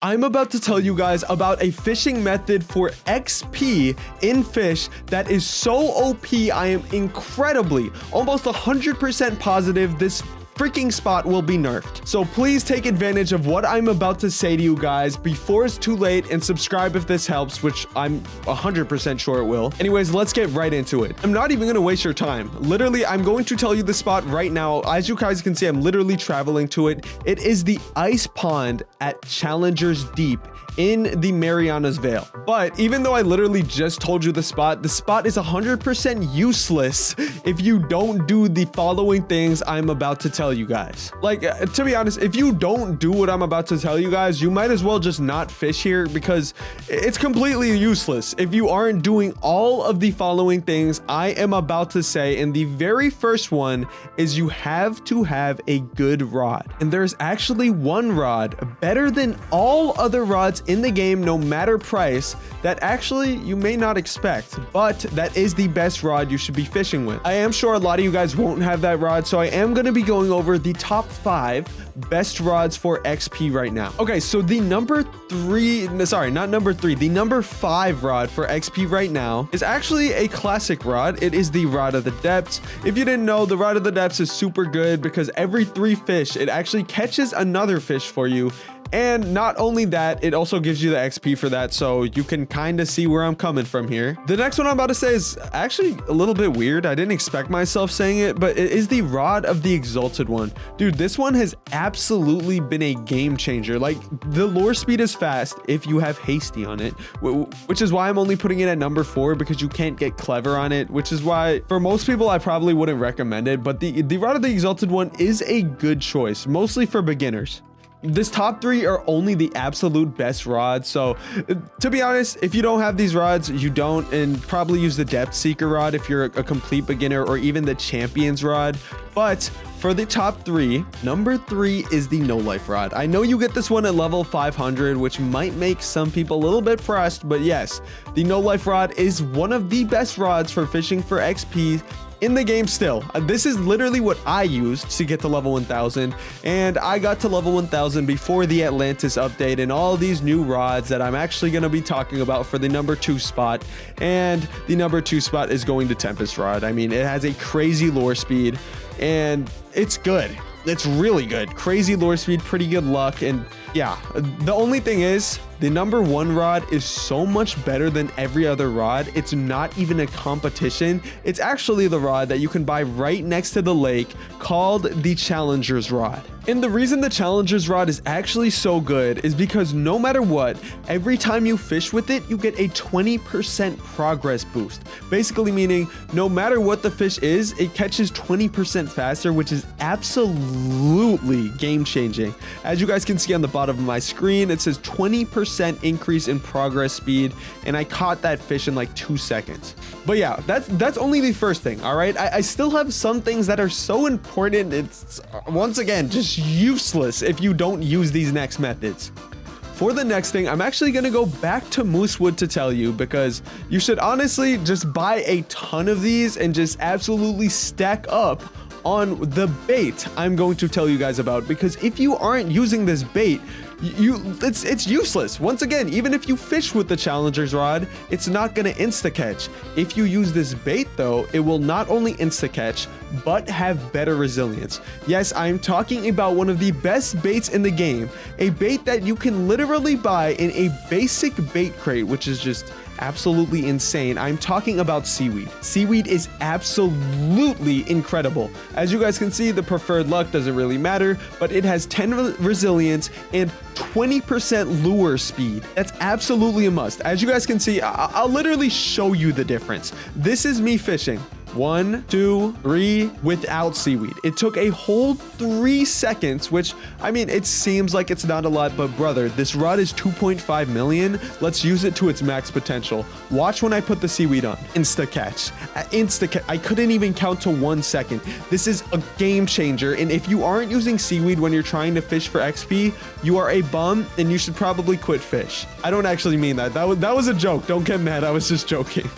I'm about to tell you guys about a fishing method for XP in fish that is so OP. I am incredibly, almost 100% positive this freaking spot will be nerfed. So please take advantage of what I'm about to say to you guys before it's too late, and subscribe if this helps, which I'm 100% sure it will. Anyways, let's get right into it. I'm not even gonna waste your time. Literally, I'm going to tell you the spot right now. As you guys can see, I'm literally traveling to it. It is the ice pond at Challenger's Deep in the Marianas Vale. But even though I literally just told you the spot is 100% useless if you don't do the following things I'm about to tell you guys. Like, to be honest, if you don't do what I'm about to tell you guys, you might as well just not fish here, because it's completely useless if you aren't doing all of the following things I am about to say. And the very first one is you have to have a good rod. And there's actually one rod better than all other rods in the game, no matter price, that actually you may not expect, but that is the best rod you should be fishing with. I am sure a lot of you guys won't have that rod, so I am going to be going over the top 5 best rods for XP right now. Okay, so the number 5 rod for XP right now is actually a classic rod. It is the Rod of the Depths. If you didn't know, the Rod of the Depths is super good because every 3 fish, it actually catches another fish for you. And not only that, it also gives you the XP for that, so you can kind of see where I'm coming from here. The next one I'm about to say is actually a little bit weird. I didn't expect myself saying it, but it is the Rod of the Exalted One. Dude, this one has absolutely been a game changer. Like, the lure speed is fast if you have Hasty on it, which is why I'm only putting it at number 4, because you can't get Clever on it, which is why for most people I probably wouldn't recommend it. But the Rod of the Exalted One is a good choice, mostly for beginners. This top 3 are only the absolute best rods, so to be honest, if you don't have these rods, you don't, and probably use the Depth Seeker rod if you're a complete beginner, or even the Champions rod. But for the top 3, number 3 is the No Life rod. I know you get this one at level 500, which might make some people a little bit pressed, but yes, the No Life rod is one of the best rods for fishing for XP in the game still. This is literally what I used to get to level 1000, and I got to level 1000 before the Atlantis update and all these new rods that I'm actually going to be talking about for the number 2 spot. And the number 2 spot is going to Tempest rod. I mean, it has a crazy lure speed and it's good. It's really good. Crazy lure speed, pretty good luck. And yeah, the only thing is, the number 1 rod is so much better than every other rod. It's not even a competition. It's actually the rod that you can buy right next to the lake, called the Challenger's rod. And the reason the Challenger's rod is actually so good is because no matter what, every time you fish with it, you get a 20% progress boost. Basically meaning no matter what the fish is, it catches 20% faster, which is absolutely game changing. As you guys can see on the bottom of my screen, it says 20% increase in progress speed, and I caught that fish in like 2 seconds. But yeah, that's only the first thing. All right, I still have some things that are so important. It's once again just useless if you don't use these next methods. For the next thing, I'm actually going to go back to Moosewood to tell you, because you should honestly just buy a ton of these and just absolutely stack up on the bait I'm going to tell you guys about. Because if you aren't using this bait, it's useless. Once again, even if you fish with the Challenger's rod, it's not going to insta catch. If you use this bait though, it will not only insta catch, but have better resilience. Yes, I'm talking about one of the best baits in the game, a bait that you can literally buy in a basic bait crate, which is just absolutely insane. I'm talking about seaweed. Seaweed is absolutely incredible. As you guys can see, the preferred luck doesn't really matter, but it has 10 resilience and 20% lure speed. That's absolutely a must. As you guys can see, I'll literally show you the difference. This is me fishing 1, 2, 3 without seaweed. It took a whole 3 seconds, which, I mean, it seems like it's not a lot, but brother, this rod is 2.5 million. Let's use it to its max potential. Watch when I put the seaweed on. Insta catch. I couldn't even count to 1 second. This is a game changer. And if you aren't using seaweed when you're trying to fish for XP, you are a bum and you should probably quit fish. I don't actually mean that. That was a joke. Don't get mad. I was just joking.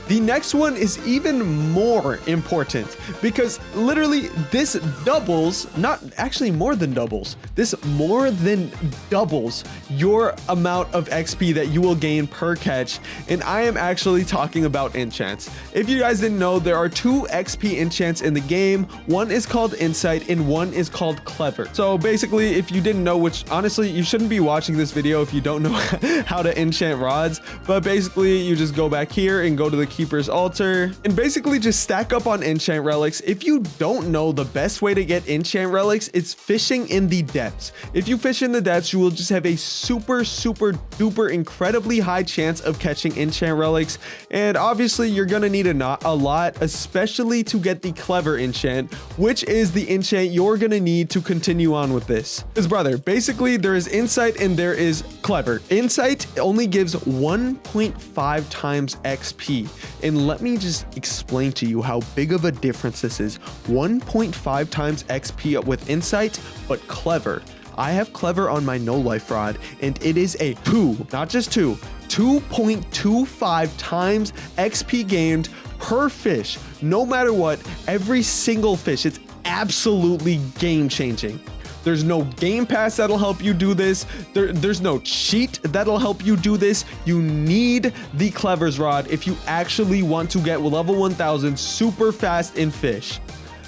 The next one is even more important because literally this doubles, not actually more than doubles, this more than doubles your amount of XP that you will gain per catch. And I am actually talking about enchants. If you guys didn't know, there are 2 XP enchants in the game. One is called Insight and one is called Clever. So basically, if you didn't know, which honestly, you shouldn't be watching this video if you don't know how to enchant rods, but basically you just go back here and go to the Keeper's Altar and basically just stack up on enchant relics. If you don't know, the best way to get enchant relics is fishing in the depths. If you fish in the depths, you will just have a super duper incredibly high chance of catching enchant relics. And obviously you're gonna need a lot, especially to get the Clever enchant, which is the enchant you're gonna need to continue on with this. Because brother, basically there is Insight and there is Clever. Insight only gives 1.5 times XP. And let me just explain to you how big of a difference this is. 1.5 times XP with Insight, but Clever. I have Clever on my no life rod and it is a 2.25 times XP gained per fish. No matter what, every single fish, it's absolutely game changing. There's no game pass that'll help you do this. There's no cheat that'll help you do this. You need the Clever's rod if you actually want to get level 1000 super fast in fish.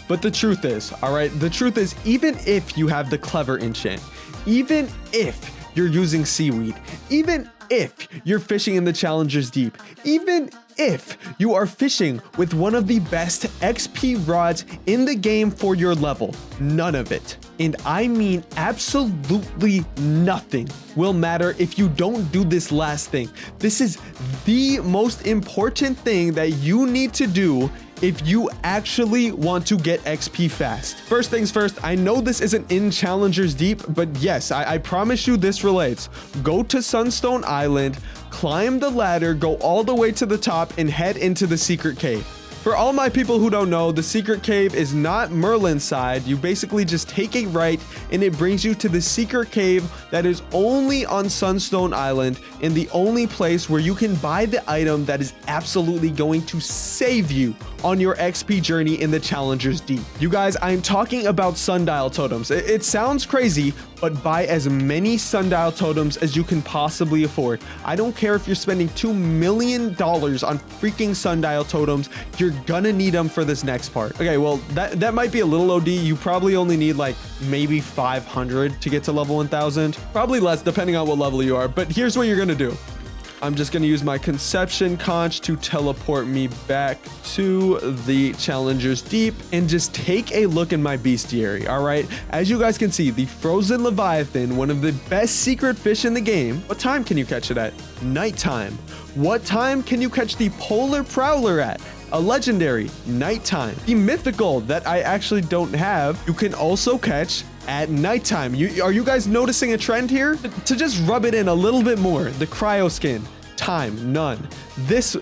But the truth is, all right, the truth is, even if you have the Clever enchant, even if you're using seaweed, even if you're fishing in the Challenger's Deep, even if you are fishing with one of the best XP rods in the game for your level, none of it, and I mean absolutely nothing, will matter if you don't do this last thing. This is the most important thing that you need to do if you actually want to get XP fast. First things first, I know this isn't in Challenger's Deep, but yes, I promise you this relates. Go to Sunstone Island, climb the ladder, go all the way to the top, and head into the secret cave. For all my people who don't know, the secret cave is not Merlin's side. You basically just take a right and it brings you to the secret cave that is only on Sunstone Island and the only place where you can buy the item that is absolutely going to save you on your XP journey in the Challenger's Deep. You guys, I'm talking about sundial totems. It sounds crazy, but buy as many sundial totems as you can possibly afford. I don't care if you're spending $2 million on freaking sundial totems, you're gonna need them for this next part. Okay, well, that might be a little OD. You probably only need like maybe 500 to get to level 1000. Probably less depending on what level you are, but here's what you're gonna do. I'm just going to use my Conception Conch to teleport me back to the Challenger's Deep and just take a look in my bestiary. All right. As you guys can see, the Frozen Leviathan, one of the best secret fish in the game. What time can you catch it at? Nighttime. What time can you catch the Polar Prowler at? A legendary, nighttime. The mythical that I actually don't have, you can also catch at nighttime. Are you guys noticing a trend here? To just rub it in a little bit more, the cryo skin, time, none. This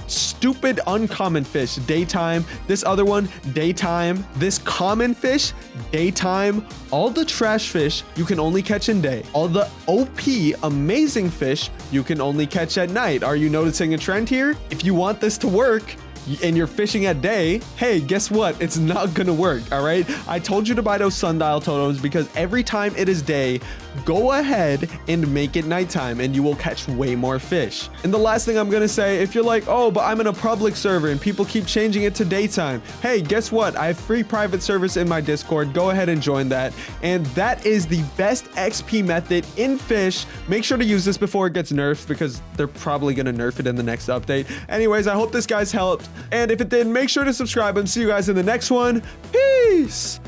stupid uncommon fish, daytime. This other one, daytime. This common fish, daytime. All the trash fish you can only catch in day. All the OP amazing fish you can only catch at night. Are you noticing a trend here? If you want this to work and you're fishing at day, hey, guess what? It's not gonna work, all right? I told you to buy those sundial totems because every time it is day, go ahead and make it nighttime and you will catch way more fish. And the last thing I'm gonna say, if you're like, oh, but I'm in a public server and people keep changing it to daytime, hey, guess what? I have free private service in my Discord. Go ahead and join that. And that is the best XP method in fish. Make sure to use this before it gets nerfed because they're probably gonna nerf it in the next update. Anyways, I hope this guys helped. And if it did, make sure to subscribe and see you guys in the next one. Peace!